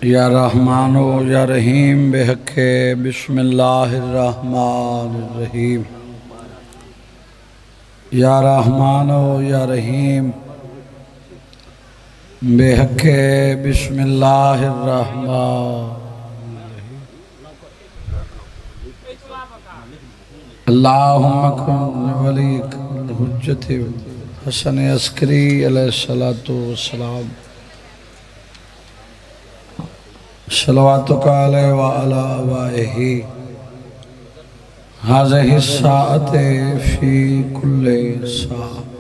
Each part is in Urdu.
یا رحمان و یا رحیم بحق بسم اللہ الرحمن الرحیم یا رحمان و یا رحیم بحق بسم اللہ الرحمن اللہم کن ولیک الحجت حسن عسکری علیہ السلام صلواتک علیہ وعلا آبائہ ہذہ الساعت فی کل ساعت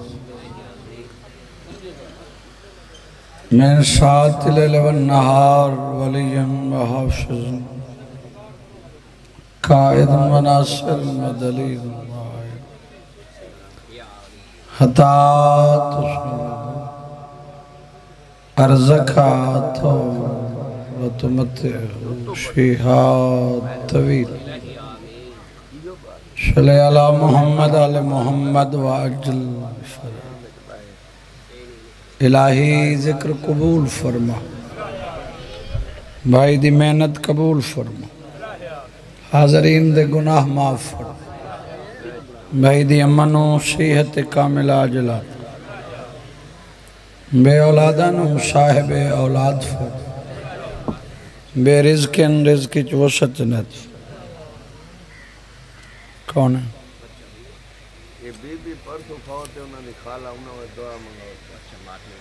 من ساعت اللیل والنہار ولیا وحافظا قائد وناصر ودلیل حتی ارزقا تو وتمتع شیہات طویل صلی علی محمد علی محمد وعجل الہی ذکر قبول فرما بھائی دی محنت قبول فرما حاضرین دے گناہ معاف فرما بھائی دی امن و صحت کامل عاجلہ بے اولادن و صاحب اولاد فرما بے رزقن رزقی چوسط نت کون ہے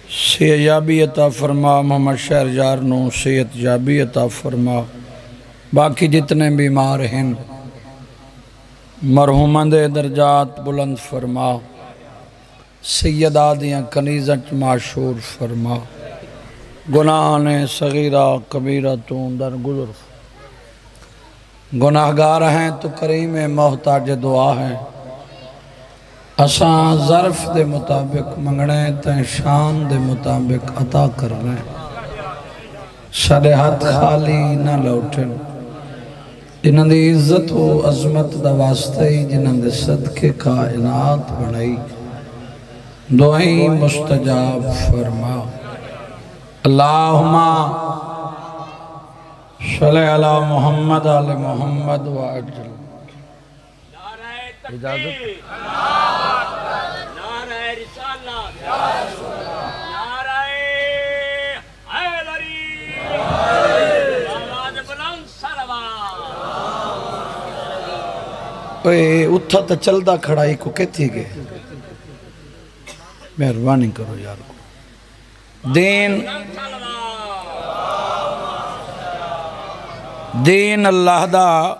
صحت یابی عطا فرما محمد شہر جارنو صحت یابی عطا فرما باقی جتنے بیمار ہیں مرحومن دے درجات بلند فرما سیدہ دیاں کنیزت معشور فرما گناہ نے صغیرہ کبیرہ تو در گزر گناہگار ہیں تو کریم محتاج دعا ہیں اساں ظرف دے مطابق منگنے تین شان دے مطابق عطا کر رہے سڑے ہاتھ خالی نہ لوٹن جنہاں دی عزت و عظمت دا واسطے جنہاں دے صدقے کائنات بڑھائی دعائیں مستجاب فرما اللہم صلی علی محمد علی محمد وعجل اجازت نعرہ رسالت نعرہ حیدری آواز بلند سلوات اوہ اتھا تا چلدہ کھڑائی کو کہتی گئے مہربانی کرو یار کو دین اللہ دا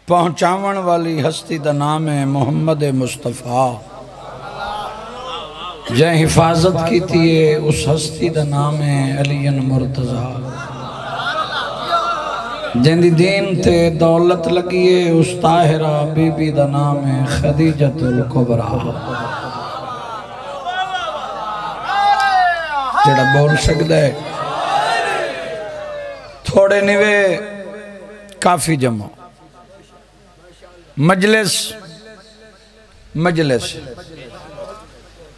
پہنچاون والی ہستی دا نام ہے محمد مصطفیٰ جے حفاظت کی تیئے اس ہستی دا نام ہے علی مرتضیٰ جن دی دین تے دولت لگیے اس طاہرہ بی بی دا نام ہے خدیجت الکبریٰ جڑا بول سکتا ہے تھوڑے نوے کافی جمع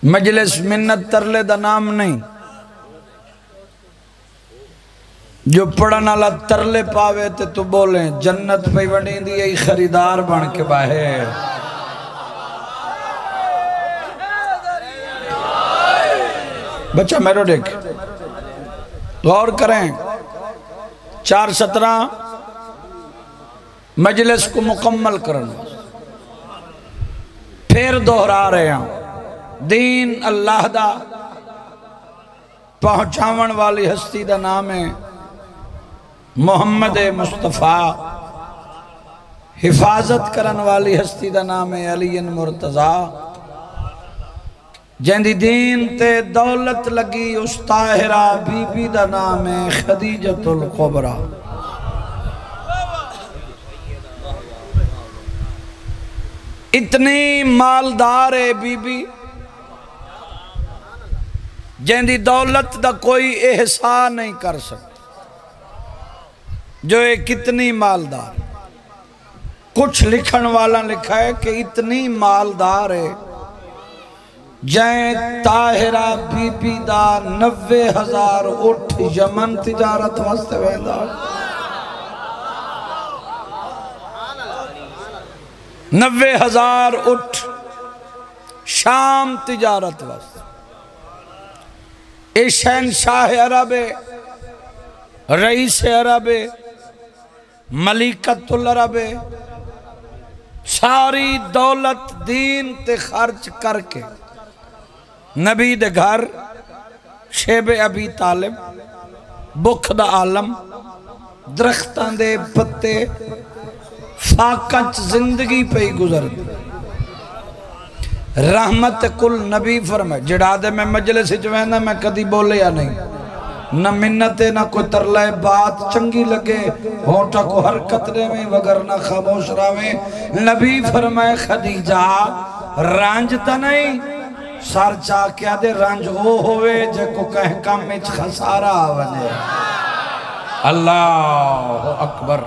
مجلس منت ترلے دا نام نہیں جو پڑھن اللہ ترلے پاوے تے تو بولیں جنت پہ وڑی دی ای خریدار بن کے باہر بچہ میرو دیکھ غور کریں 4:17 مجلس کو مکمل کرنا پھر دہرا رہے ہیں دین اللہ دا پہنچاون والی ہستی دا نام ہے محمد مصطفیٰ حفاظت کرن والی ہستی دا نام ہے علی مرتضیٰ جن دی دین تے دولت لگی اس طاہرہ بی بی دا نام ہے خدیجت الکبریٰ اتنی مالدار ہے بی بی جن دی دولت دا کوئی احسان نہیں کر سکتا جو ہے کتنی مالدار کچھ لکھن والا لکھا ہے کہ اتنی مالدار ہے جائیں طاہرہ بی بی دا 90,000 اٹھ یمن تجارت واسطے ویندا 90,000 اٹھ شام تجارت واسطے اے شہنشاہ عرب رئیس عرب ملکت العرب ساری دولت دین تے خرچ کر کے نبی دے گھر شیب ابی طالب بکھ دا عالم درختان دے پتے فاقچ زندگی پہ ہی گزر دی رحمت کل نبی فرمائے جڑا دے میں مجلس جوینا میں کدی بولے یا نہیں نہ منت نہ کوئی ترلائے بات چنگی لگے ہونٹا کو حرکت دے میں وگرنہ خاموش راویں نبی فرمائے خدیجہ رانج تا نہیں سار چاہ کیا دے رانج او ہوئے جے کو کہیں کام میں خسارہ آونے اللہ اکبر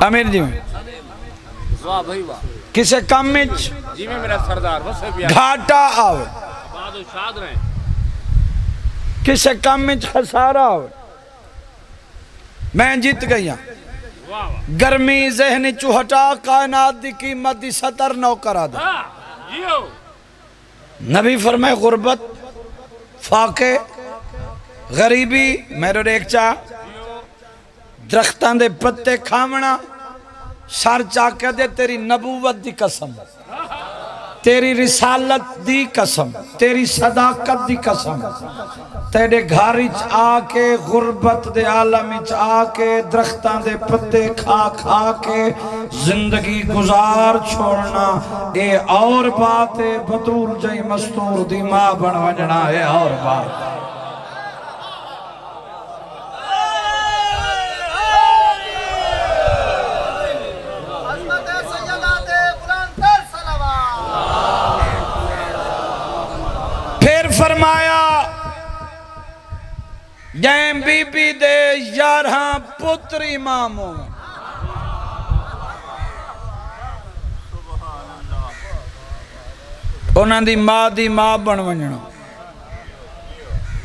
امیر جی میں کسے کام میں گھاٹا آوے کسے کام میں خسارہ آوے میں جیت گیا گرمی ذہنی چوہٹا کائنات دی قیمت دی 70 کرا دا نبی فرمائے غربت فاقے غریبی میرے ایک چاہ درختان دے پتے کھامنا سار چاہ کہ دے تیری نبوت دی قسم تیری رسالت دی قسم تیری صداقت دی قسم تیرے گھارچ آکے غربت دے عالمچ آکے درختان دے پتے کھا کھا کے زندگی گزار چھوڑنا اے اور بات ہے بطول جائی مستور دی ماں بن وجنا ہے اور بات فرمایا جائیں بی بی دے 11 پتر امام ہوں انہاں دی ماں بن ونجنا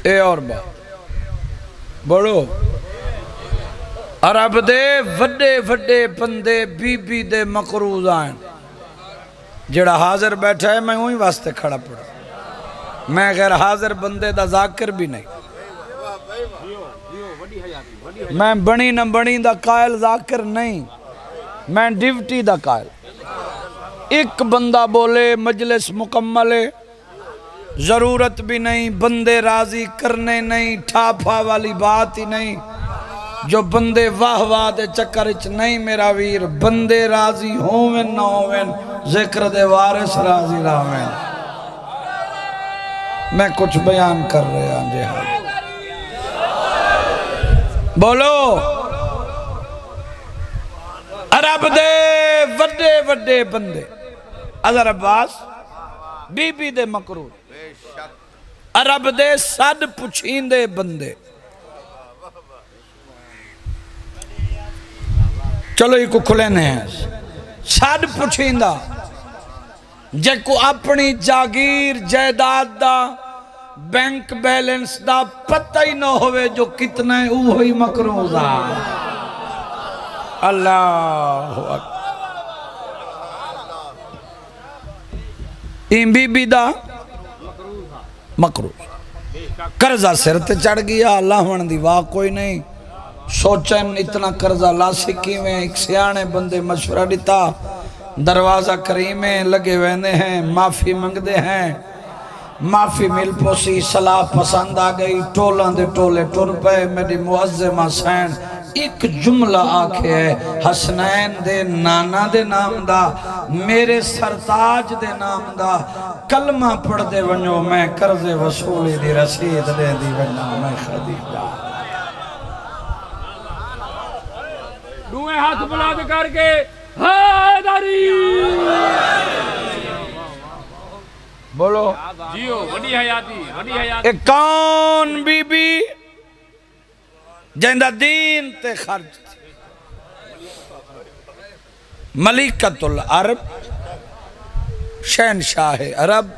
اے اور بات بڑھو عرب دے وڈے وڈے بندے بی بی دے مقروض آئیں جڑا حاضر بیٹھا ہے میں ہوئی واسطے کھڑا پڑا میں غیر حاضر بندے دا ذاکر بھی نہیں میں بنی نہ بنی دا قائل ذاکر نہیں میں ڈیوٹی دا قائل ایک بندہ بولے مجلس مکمل ہے ضرورت بھی نہیں بندے راضی کرنے نہیں ٹھاپا والی بات ہی نہیں جو بندے واہ واہ دے چکرچ نہیں میرا ویر بندے راضی ہوویں نہ ہوویں ذکر دے وارث راضی راویں میں کچھ بیان کر رہے ہیں جی ہاں بولو عرب دے وڈے وڈے بندے حضرت عباس بی بی دے مقروض عرب دے سڈ پچھیندے بندے چلو یہ کو کھلے ہیں سڈ پچھیندہ جے کو اپنی جاگیر جائیداد دا بینک بیلنس دا پتہ ہی نہ ہوئے جو کتنا ہے اوہی مقروض اللہ این بی بی دا مقروض قرضہ سرتے چڑھ گیا اللہ ون دی واہ کوئی نہیں سوچن اتنا قرضہ لا سکی میں ایک سیانے بندے مشورہ دیتا دروازہ کریمیں لگے ویندے ہیں معافی منگ دے ہیں معافی مل پوسی صلاح پسند آ گئی ٹولان دے ٹولے ٹور پہ میری معظمہ سین ایک جملہ آکھے ہے حسنین دے نانا دے نام دا میرے سرتاج دے نام دا کلمہ پڑھ دے ونجو میں قرض وصولی دی رسید دے دی ونجو میں خدیجہ دوئے ہاتھ بلاد کر کے حیدری بولو جیو وڈی حیاتی ایک کون بی بی جہندہ دین تے خرچ تھی ملکۃ العرب شہنشاہ عرب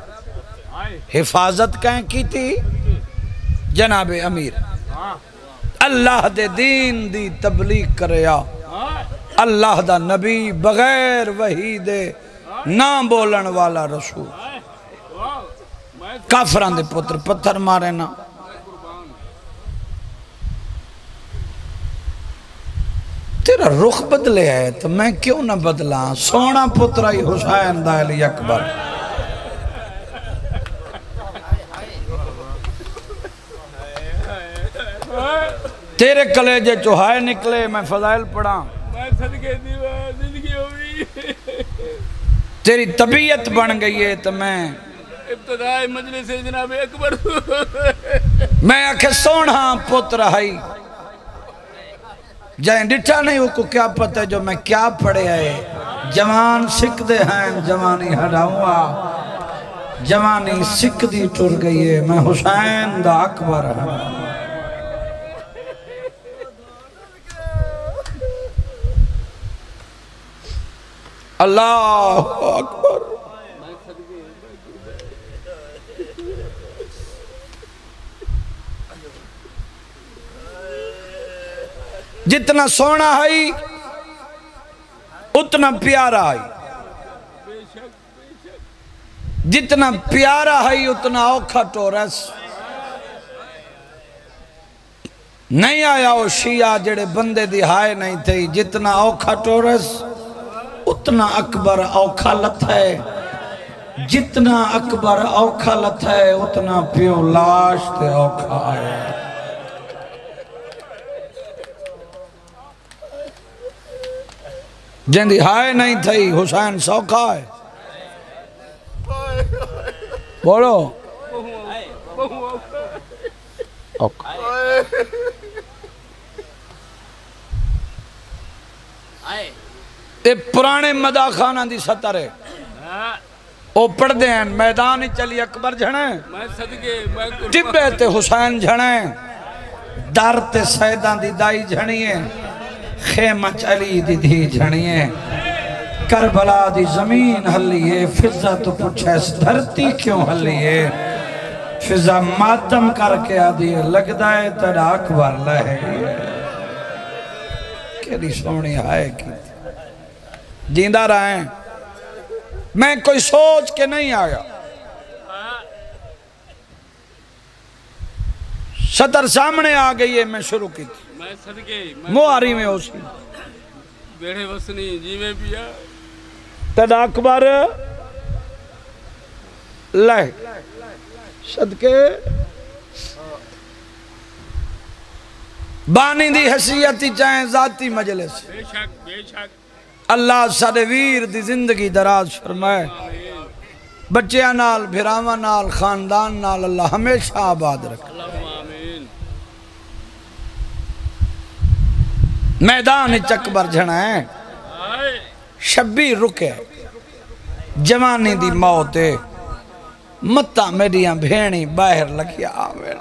حفاظت کہیں کی تھی جناب امیر اللہ دے دین دی تبلیغ کریا اللہ دا نبی بغیر وحی دے نہ بولن والا رسول کافران دے پتر پتھر مارے نا تیرا رخ بدلے ہے تو میں کیوں نہ بدلا سونا پترائی حسین دا علی اکبر تیرے کلیجے چوہائے نکلے میں فضائل پڑھا میں صدقے دیوہ زندگی ہوئی تیری طبیعت بن گئی ہے تو میں ابتدائی مجلس جناب اکبر میں آکھے سونا پتر آئی جائیں ڈٹھا نہیں ہو کو کیا پتہ جو میں کیا پڑھے آئے جوان سکھ دے ہیں جوانی ہڑاؤں جوانی سکھ دی ٹر گئی ہے میں حسین دا اکبر ہوں اللہ اکبر جتنا سونا ہے اتنا پیارا ہے جتنا پیارا ہے اتنا اوکھا ٹورس نہیں آیا وہ شیعہ جڑے بندے دی ہائے نہیں تھے جتنا اوکھا ٹورس اتنا اکبر اوکھا لت ہے جتنا اکبر اوکھا لت ہے اتنا پیو لاش تے اوکھا ہے جن دی ہائے نہیں تھی حسین سوکھا ہے بولو تے پرانے مدہ خانہ دی سطر ہے او پڑھ دے ہیں میدانی چلی اکبر جھڑیں ٹبے تے حسین جھڑیں در تے سیدان دی دائی جھڑیں خیمہ چلی دی دھی جھڑیں کربلا دی زمین ہلیے فضا تو پوچھے اس دھرتی کیوں ہلیے فضا ماتم کر کے آدھی لگ دائے تیرا اکبر لہے کیلی سونی آئے کی جیندہ رہیں میں کوئی سوچ کے نہیں آیا سطر سامنے آ گئی ہے میں شروع کی تھی مواری میں اسی بیڑے وسنی جی میں پیا تیرا اکبر لہے صدقے بانی دی حیثیتی چاہیں ذاتی مجلس بے شک اللہ سارے ویر دی زندگی دراز فرمائے بچیاں نال بھراواں نال خاندان نال اللہ ہمیشہ آباد رکھ میدان چکبر جھنا ہے شبیر رکے جوانی دی موت ہے متہ میڈیاں بھینی باہر لگیا آویں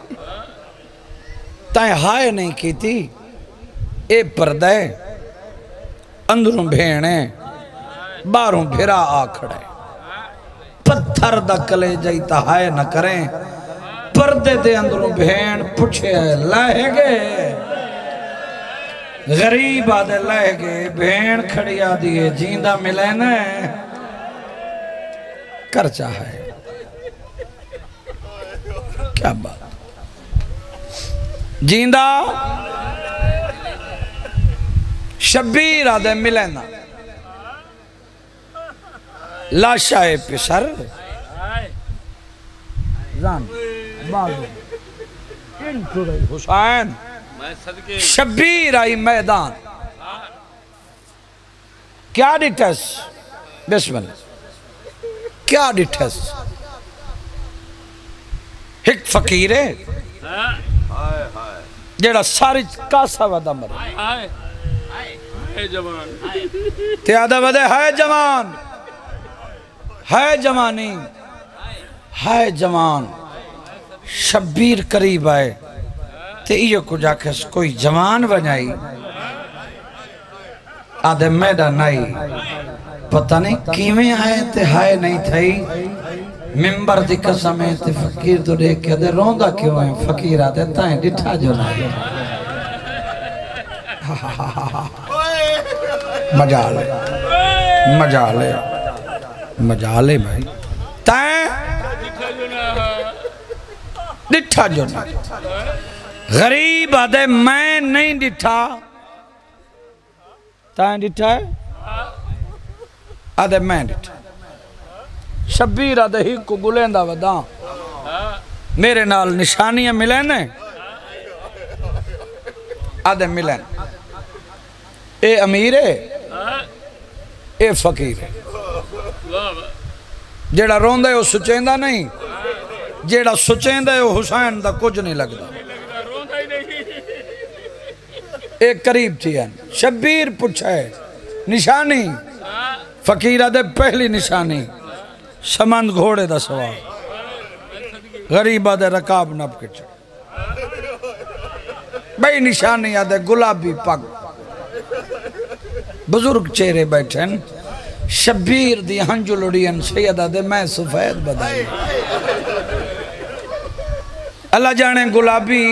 تائیں ہائے نہیں کی تھی اے پردے اندروں بھینے باروں بھرا آکھڑے پتھر دا کلے جائیتا ہائے نہ کریں پردے دے اندروں بھین پوچھے لائے گے غریب آدھے لائے گے بھین کھڑی آدھیے جیندہ ملے نے کر چاہے کیا بات جیندہ شبیر آدھے ملے نا لاشائے پسر زان بازو انٹو رہی حسین شبیر آئی میدان کیا ڈیٹس بسم اللہ کیا ڈیٹس ایک فقیر ہے جیڑا ساری کاسا ودا مرے تیادہ ودے ہے جوان ہے جوانی ہے جوان شبیر قریب آئے تے یہ کو جا کے کوئی جوان بنائی آدھے میدہ نہیں پتہ نہیں کیویں آئے تے ہائے نہیں تھئی ممبر دی قسم ہے تے فقیر تو دیکھ کے دے روندہ کیوں ہے فقیر آتے تائیں ڈٹھا جو نہ مجالے مجالے مجالے بھائی تائیں ڈٹھا جو نہ غریب آدھے میں نہیں ڈٹھا تائیں ڈٹھا ہے آدھے میں ڈٹھا شبیر آدھے ہی کو گلیندہ وداں میرے نال نشانیاں ملین ہیں آدھے ملین اے امیر ہے اے فقیر ہے جیڑا روندہ ہے وہ سچیندہ نہیں جیڑا سچیندہ ہے وہ حسین دا کچھ نہیں لگتا ایک قریب تھی ہے شبیر پوچھا ہے نشانی فقیر آدھے پہلی نشانی سمند گھوڑے دا سوار غریب آدھے رکاب نب کے چڑھ بھئی نشانی آدھے گلابی پگ بزرگ چہرے بیٹھیں شبیر دی ہنجل اڑین سید آدھے میں سفید بدائی اللہ جانے گلابی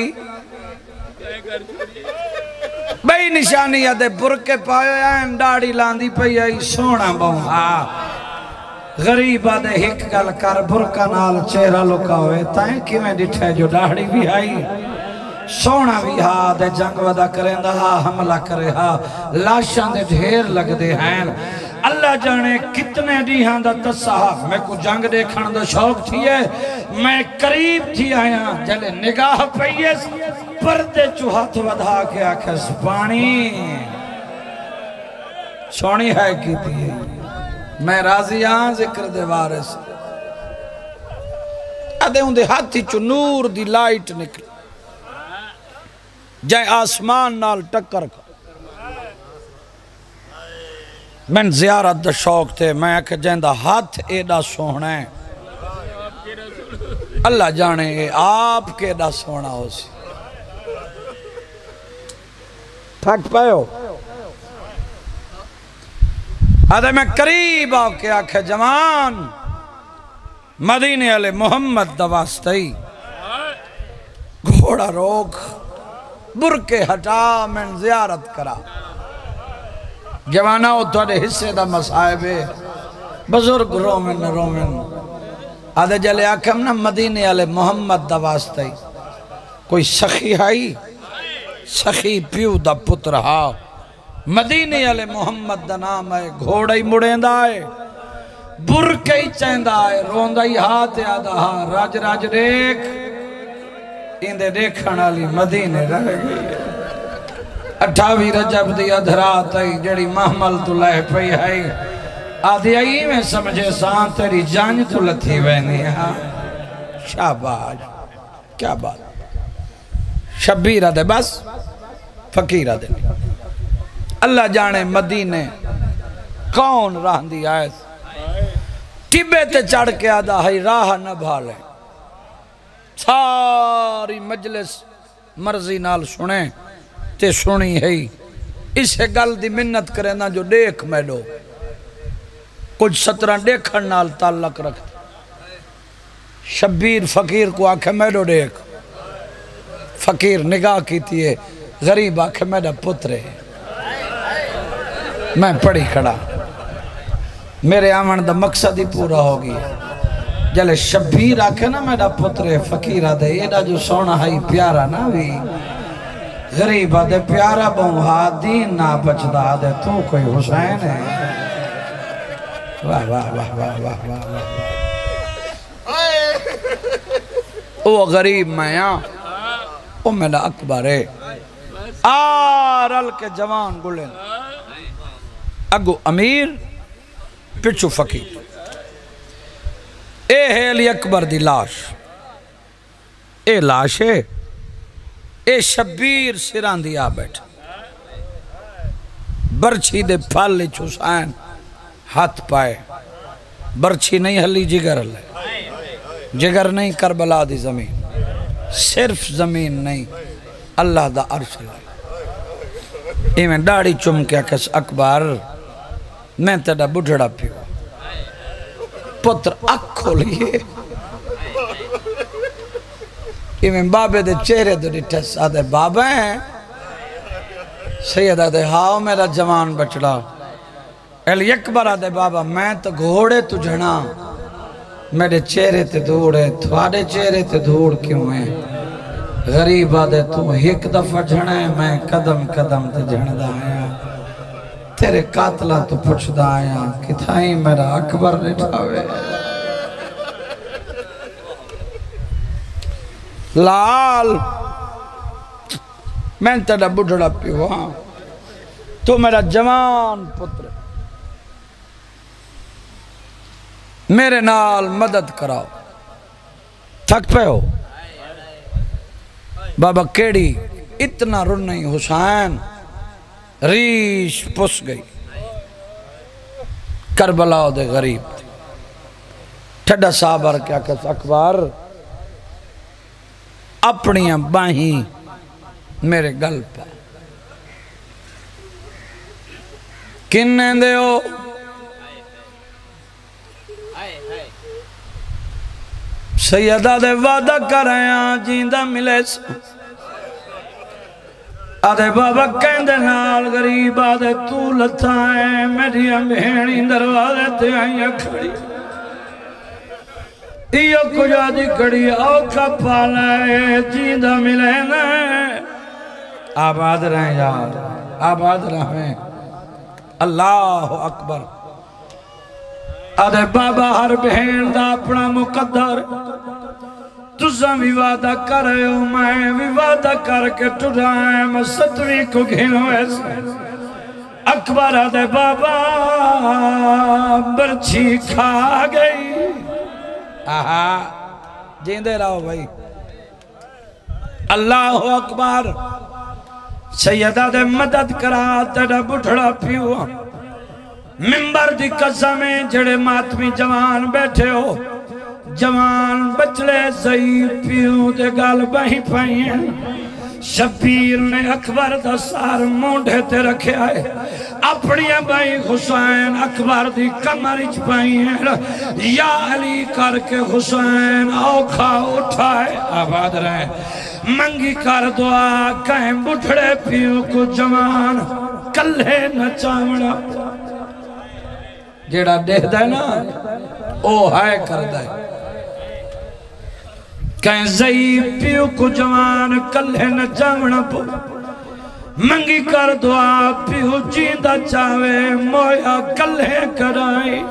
بھئی نشانی آدھے برکے پائے ہیں ڈاڑی لاندی پئی آئی سونا بہا غریب آدھے ہک گل کر برکہ نال چہرہ لکا ہوئے تائیں کی میں ڈٹھے جو ڈاڑی بھی آئی سونا بھی ہاں دے جنگ ودا کریں دا حملہ کرے ہاں لاشاں دے ڈھیر لگ دے ہیں اللہ جانے کتنے دیہاں دا تصاہ میں کو جنگ دیکھن دا شوق تھی ہے میں قریب تھی آیا جلے نگاہ پئیس پردے چوہت ودھا کے آکھس پانی سونی ہے کی تھی میں راضی ہاں ذکر دے وارث ادھے ہوں دے ہاتھی چو نور دی لائٹ نکل جائیں آسمان نال ٹکر کا میں زیارت دا شوق تھے میں کہ جائیں دا ہاتھ ایڈا سونا ہے اللہ جانے گے آپ کے ایڈا سونا ہو سی تھک پائے ہو آدھے میں قریب آو کے آکھے جوان مدینے علی محمد دواستی گھوڑا روک برکے ہٹا میں زیارت کرا جوانا ہو تو حصے دا مسائبے بزرگ رومن آدھے جلے آکھم نا مدینے علی محمد دواستی کوئی سخی آئی سخی پیو دا پتر ہاں مدینے علی محمد دا نام ہے گھوڑا ہی مڑین دا ہے برکے ہی چین دا ہے روندہ ہی ہاتھ یادہ ہاں راج راج دیکھ اندے دیکھن علی مدینے رہ گئی 28 رجب دی ادھرات آئی جڑی محمل تو لہ پئی آئی آدھی آئی میں سمجھے سان تیری جان تو لتھی وینی ہاں شاباش کیا بات شبیر دے بس فقیر دے اللہ جانے مدینے کون راہ دی آئے ٹبے تے چڑھ کے آدھا ہے راہ نہ بھالے ساری مجلس مرضی نال سنے تے سنی ہے اسے گل دی منت کرے نا جو دیکھ میں دو کچھ 17 دیکھن نال تعلق رکھتے شبیر فقیر کو آکھے میں دو دیکھ فقیر نگاہ کی تھی غریب آکھے میں دا پترے میں پڑھی کھڑا میرے آمن دا مقصد ہی پورا ہوگی جلے شبیر آکھے نا میرا پترے فقیر آدھے ایڈا جو سونا ہائی پیارا نا بھی غریب آدھے پیارا بہا دین نا بچدا آدھے تو کوئی حسین ہے واہ واہ واہ واہ واہ واہ او غریب میں او میرا اکبر ہے آرل کے جوان گلن اگو امیر پچھو فقیر اے ہے علی اکبر دی لاش اے لاش ہے اے شبیر سران دیا بیٹھا برچھی دے پھال حسین ہاتھ پائے برچھی نہیں ہلی جگر ہلے جگر نہیں کربلا دی زمین صرف زمین نہیں اللہ دا عرش لائے میں ڈاڑی چم کیا کس اکبر میں تیرا بڑھڑا پیو پتر اکھ کھولیے کہ میں بابے دے چہرے دے ڈٹھے سادے بابا ہیں سیدہ دے ہاؤ میرا جوان بچڑا علی اکبر آدھے بابا میں تو گھوڑے تجھنا میرے چہرے تے دھوڑے تھوڑے چہرے تے دھوڑ کیوں ہیں غریب آدھے تو ایک دفعہ جھنے میں قدم قدم تے جھن دا آیا تیرے قاتلہ تو پوچھ دا آیا کتھائیں میرا اکبر نٹھاوے لال میں تیرا بڑھڑا پیو ہاں تو میرا جوان پتر میرے نال مدد کراؤ تھک پہ ہو بابا کیڑی اتنا رن نہیں حسین ریش پس گئی کربلا دے غریب ٹھڈا صابر کیا کہتا اکبر اپنیاں باہیں میرے گل پہ کنے دے ہو سیدہ دے وعدہ کرایاں جیندہ ملے سے آدھے بابا کہندے نال غریب آدھے تو لتھائیں میری امہینی دروازے تے آئیاں کھڑی ایو کجا دی کڑی اوکھا پالائے جیندہ ملے نا آباد رہیں یار آباد رہیں اللہ اکبر آدھے بابا ہر بہن دا اپنا مقدر تُزاں بھی وعدہ کر رہے ہو میں بھی وعدہ کر کے ٹرائیں میں ستویں کو گھنوں ایسے اکبر آدھے بابا برچھی کھا گئی آہا جیندے رہو بھائی اللہ اکبر سیدہ دے مدد کرا تیرا بڑھڑا پیو ممبر دی قسمیں جڑے ماتمی جوان بیٹھے ہو جوان بچلے ضعیف پیو دے گال بہی پائیں شبیر نے اکبر دا سار مونڈے تے رکھے آئے اپنی بھائی حسین اکبر دی کمرچ پائیں یا علی کر کے حسین اوکھا اٹھائے آباد رہے منگی کر دعا کہیں بڑھڑے پیو کو جوان کلے نچاوڑا جیڑا دے دے نا او ہائے کر دے کہیں ضعیف پیو کو جوان کلے نچاوڑا پو منگی کر دعا پیو جیندہ چاوے مویا کلے کرائی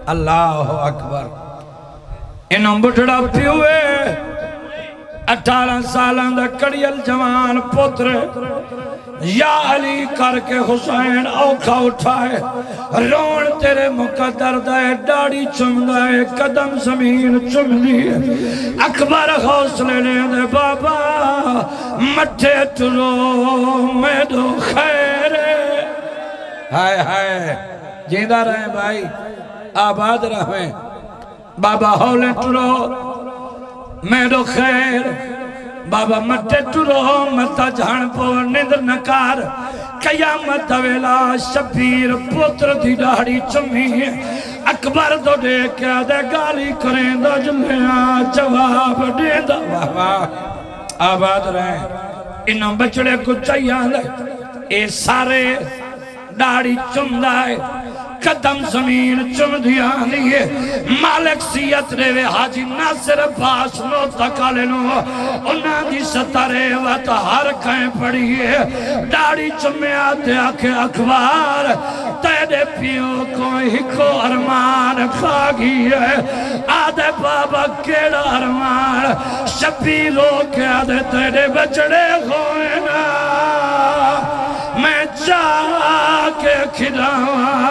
اللہ اکبر انہوں بڑھڑا پیوے 18 سالان دا کڑیل جوان پتر یا علی کر کے حسین اوکھا اٹھائے رون تیرے مقدر دائے ڈاڑی چم دائے قدم زمین چم دیئے اکبر حوصلے لے دے بابا مٹھے ٹرو میں دو خیرے ہائے ہائے جیندہ رہیں بھائی آباد رہیں بابا ہولے ٹرو میں دو خیر بابا مٹے ٹرو متا جھان پو نندر نکار قیامت ویلا شبیر پتر دی ڈاڑی چمی اکبر دو دے کیا دے گالی کریں دو جلیاں جواب دے دا آباد رہیں انہوں بچڑے کو چاہیاں دے اے سارے ڈاڑی چم دائے قدم زمین چم دیا لیے مالک سیت رہے حاجی ناصر پاس نو تکالے نو انہاں دی ستارے وات ہر کہیں پڑیے ڈاڑی چمے آتے آکے اکبار تیرے پیو کوئی کو ارمان کھاگی ہے آدھے بابا کیڑا ارمان شبیروں کے آدھے تیرے بچڑے ہوئے نا میں چاہ کے کھڑاواں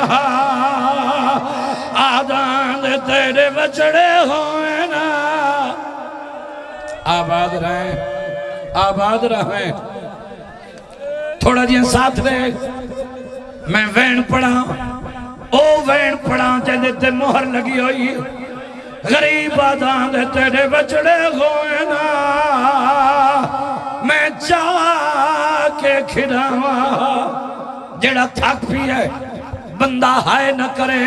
آدھان دے تیرے بچڑے ہوئے نا آباد رہیں تھوڑا جی ساتھ دے میں وین پڑھا او وین پڑھا جیدے تے مہر لگی ہوئی غریب آدھان دے تیرے بچڑے ہوئے نا میں چاہ کے کھڑاواں جڑا تھک بھی ہے بندہ ہائے نہ کرے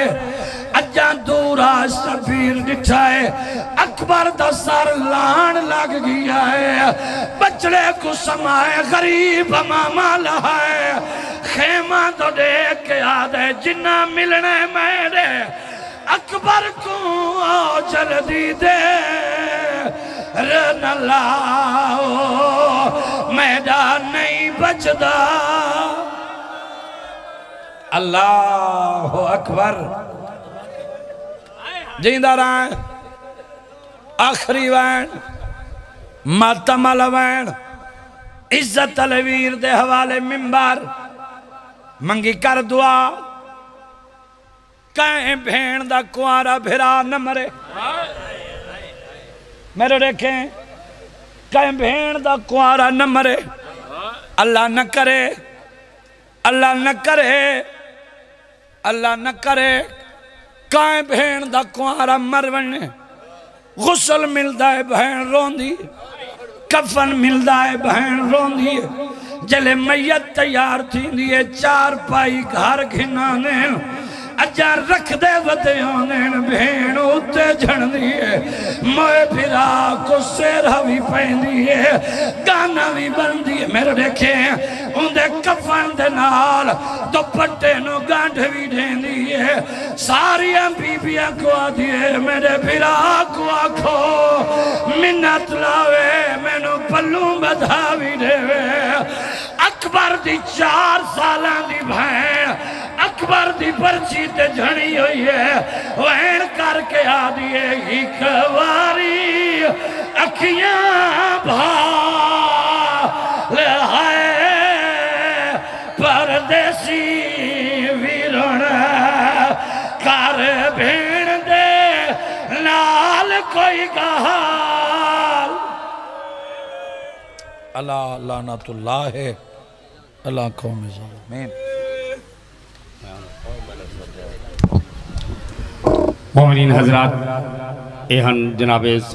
اجاں دورا شبیر ڈٹھائے اکبر دا سر لان لگ گیا ہے بچڑے کو سمائے غریب ماما لہائے خیمہ تو دیکھ کے آدھے جنہ ملنے میرے اکبر کو آؤ جلدی دے رن لاؤ میدان نہیں بچدا اللہ اکبر جیندہ رائیں آخری وین ماتم الوین عزت الویر دے حوالے منبر منگی کر دعا کہیں بھین دا کوارا بھرا نہ مرے میرے دیکھیں کہیں بھین دا کوارا نہ مرے اللہ نہ کرے اللہ نہ کرے اللہ نہ کرے کائیں بھین دا کوارا مرنے غسل ملدا ہے بہن روندی کفن ملدا ہے بہن روندی جلے میت تیار تھی دیئے چار پائی گھر گھنانے اجا رکھ دے ودے آنین بھین اتے جھن دیئے موئے پھرا کو سیرہ بھی پہن دیئے گانا بھی بن دیئے میرے دیکھیں ان دے کفن دے نال دو پٹے نو گانڈ بھی دین دیئے ساریاں بیبیاں کو آدھیے میرے پھرا کو آکھو منت لاوے میں نو پلوں بدھا بھی دے اکبر دی 4 سالان دی بھین اکبر دی پرچی تے جھنی ہوئی ہے وین کر کے آدھیے ایک واری اکھیاں بھال ہے پردیسی ویرون کر بھین دے نال کوئی گہال اللہ لعنت اللہ ہے اللہ قوم ظالمین مومنین حضرات ایہن جناب